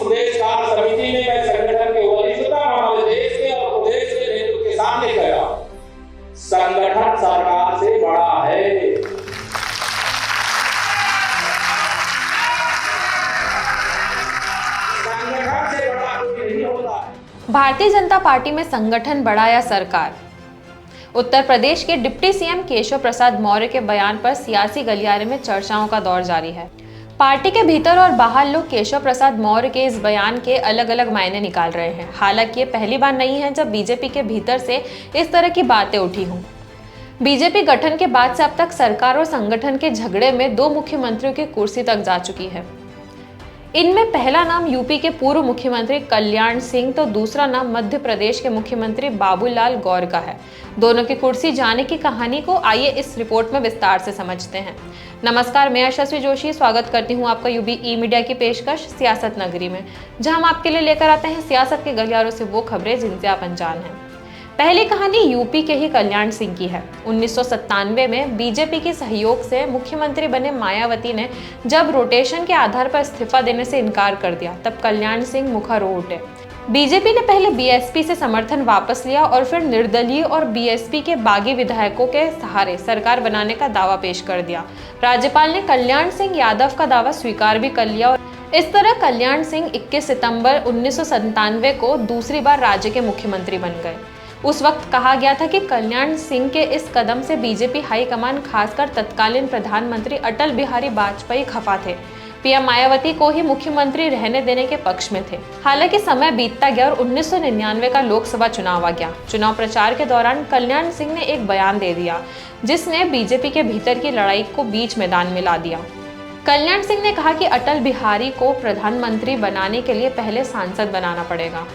प्रदेश कार्य समिति ने मैं संगठन के वरिष्ठता हमारे देश के और प्रदेश के नेतृत्व के सामने कहा, संगठन सरकार से बड़ा है। संगठन से बड़ा कोई नहीं होता। भारतीय जनता पार्टी में संगठन बड़ा या सरकार? उत्तर प्रदेश के डिप्टी सीएम केशव प्रसाद मौर्य के बयान पर सियासी गलियारे में चर्चाओं का दौर जारी है। पार्टी के भीतर और बाहर लोग केशव प्रसाद मौर्य के इस बयान के अलग अलग मायने निकाल रहे हैं। हालांकि ये पहली बार नहीं है जब बीजेपी के भीतर से इस तरह की बातें उठी हों। बीजेपी गठन के बाद से अब तक सरकार और संगठन के झगड़े में 2 मुख्यमंत्रियों की कुर्सी तक जा चुकी है। इनमें पहला नाम यूपी के पूर्व मुख्यमंत्री कल्याण सिंह तो दूसरा नाम मध्य प्रदेश के मुख्यमंत्री बाबूलाल गौर का है। दोनों की कुर्सी जाने की कहानी को आइए इस रिपोर्ट में विस्तार से समझते हैं। नमस्कार, मैं यशस्वी जोशी स्वागत करती हूं आपका यूबी ई मीडिया की पेशकश सियासत नगरी में, जहां हम आपके लिए लेकर आते हैं सियासत के गलियारों से वो खबरें जिनसे आप अनजान हैं। पहली कहानी यूपी के ही कल्याण सिंह की है। 1997 में बीजेपी के सहयोग से मुख्यमंत्री बने मायावती ने जब रोटेशन के आधार पर इस्तीफा देने से इनकार कर दिया, तब कल्याण सिंह मुखर उठे। बीजेपी ने पहले बीएसपी से समर्थन वापस लिया और फिर निर्दलीय और बीएसपी के बागी विधायकों के सहारे सरकार बनाने का दावा पेश कर दिया। राज्यपाल ने कल्याण सिंह यादव का दावा स्वीकार भी कर लिया और इस तरह कल्याण सिंह 21 सितंबर 1997 को दूसरी बार राज्य के मुख्यमंत्री बन गए। उस वक्त कहा गया था कि कल्याण सिंह के इस कदम से बीजेपी हाईकमान, खासकर तत्कालीन प्रधानमंत्री अटल बिहारी वाजपेयी खफा थे। पीएम मायावती को ही मुख्यमंत्री रहने देने के पक्ष में थे। हालांकि समय बीतता गया और 1999 का लोकसभा चुनाव आ गया। चुनाव प्रचार के दौरान कल्याण सिंह ने एक बयान दे दिया जिसने बीजेपी के भीतर की लड़ाई को बीच मैदान में ला दिया। कल्याण सिंह ने कहा कि अटल बिहारी को प्रधानमंत्री बनाने के लिए पहले सांसद बनाना पड़ेगा।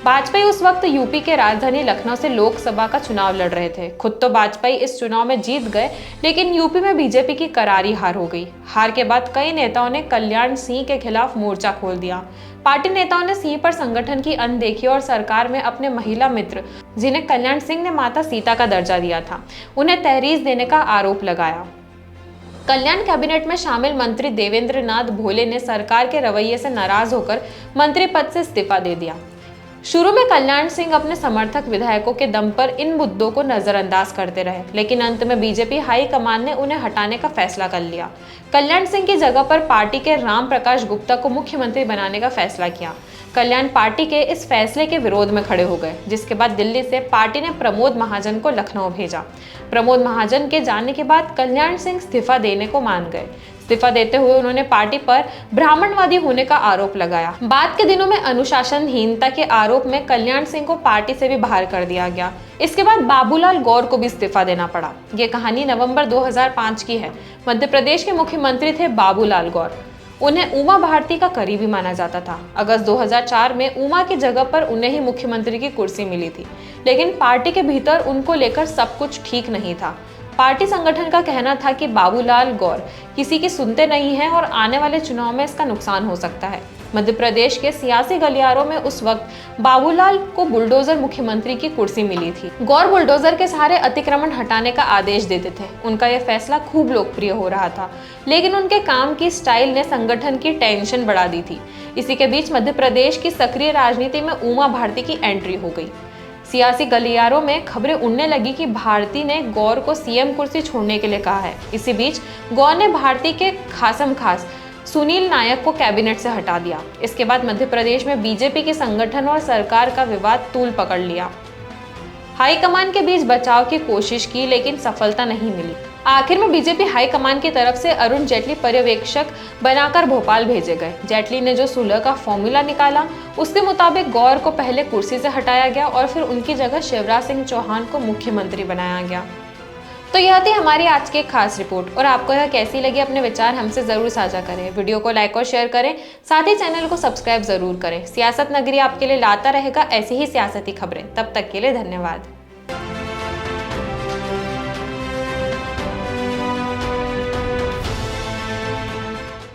वाजपेयी उस वक्त यूपी के राजधानी लखनऊ से लोकसभा का चुनाव लड़ रहे थे। खुद तो वाजपेयी इस चुनाव में जीत गए, लेकिन यूपी में बीजेपी की करारी हार हो गई। हार के बाद कई नेताओं ने कल्याण सिंह के खिलाफ मोर्चा खोल दिया। पार्टी नेताओं ने सिंह पर संगठन की अनदेखी और सरकार में अपने महिला मित्र, जिन्हें कल्याण सिंह ने माता सीता का दर्जा दिया था, उन्हें तहरीर देने का आरोप लगाया। कल्याण कैबिनेट में शामिल मंत्री देवेंद्र नाथ भोले ने सरकार के रवैये से नाराज होकर मंत्री पद से इस्तीफा दे दिया। शुरू में कल्याण सिंह अपने समर्थक विधायकों के दम पर इन मुद्दों को नजरअंदाज करते रहे, लेकिन अंत में बीजेपी हाईकमान ने उन्हें हटाने का फैसला कर लिया। कल्याण सिंह की जगह पर पार्टी के राम प्रकाश गुप्ता को मुख्यमंत्री बनाने का फैसला किया। कल्याण पार्टी के इस फैसले के विरोध में खड़े हो गए, जिसके बाद दिल्ली से पार्टी ने प्रमोद महाजन को लखनऊ भेजा। प्रमोद महाजन के जाने के बाद कल्याण सिंह इस्तीफा देने को मान गए। इस्तीफा देते हुए उन्होंने पार्टी पर ब्राह्मणवादी होने का आरोप लगाया। बाद के दिनों में अनुशासनहीनता के आरोप में कल्याण सिंह को पार्टी से भी बाहर कर दिया गया। इसके बाद बाबूलाल गौर को भी इस्तीफा देना पड़ा। ये कहानी नवंबर 2005 की है। मध्य प्रदेश के मुख्यमंत्री थे बाबूलाल गौर। उन्हें उमा भारती का करीबी माना जाता था। अगस्त 2004 में उमा की जगह पर उन्हें ही मुख्यमंत्री की कुर्सी मिली थी, लेकिन पार्टी के भीतर उनको लेकर सब कुछ ठीक नहीं था। पार्टी संगठन का कहना था कि बाबूलाल गौर किसी की सुनते नहीं हैं और आने वाले चुनाव में इसका नुकसान हो सकता है। मध्य प्रदेश के सियासी गलियारों में उस वक्त बाबूलाल को बुलडोजर मुख्यमंत्री की कुर्सी मिली थी। गौर बुलडोजर के सहारे अतिक्रमण हटाने का आदेश देते थे। उनका यह फैसला खूब लोकप्रिय हो रहा था, लेकिन उनके काम की स्टाइल ने संगठन की टेंशन बढ़ा दी थी। इसी के बीच मध्य प्रदेश की सक्रिय राजनीति में उमा भारती की एंट्री हो गई। सियासी गलियारों में खबरें उड़ने लगी कि भारती ने गौर को सीएम कुर्सी छोड़ने के लिए कहा है। इसी बीच गौर ने भारती के खासम खास सुनील नायक को कैबिनेट से हटा दिया। इसके बाद मध्य प्रदेश में बीजेपी के संगठन और सरकार का विवाद तूल पकड़ लिया। हाईकमान के बीच बचाव की कोशिश की, लेकिन सफलता नहीं मिली। आखिर में बीजेपी हाईकमान की तरफ से अरुण जेटली पर्यवेक्षक बनाकर भोपाल भेजे गए। जेटली ने जो सुलह का फॉर्मूला निकाला, उसके मुताबिक गौर को पहले कुर्सी से हटाया गया और फिर उनकी जगह शिवराज सिंह चौहान को मुख्यमंत्री बनाया गया। तो यह थी हमारी आज की खास रिपोर्ट, और आपको यह कैसी लगी अपने विचार हमसे जरूर साझा करें। वीडियो को लाइक और शेयर करें, साथ ही चैनल को सब्सक्राइब जरूर करें। सियासत नगरी आपके लिए लाता रहेगा ऐसी ही सियासती खबरें। तब तक के लिए धन्यवाद।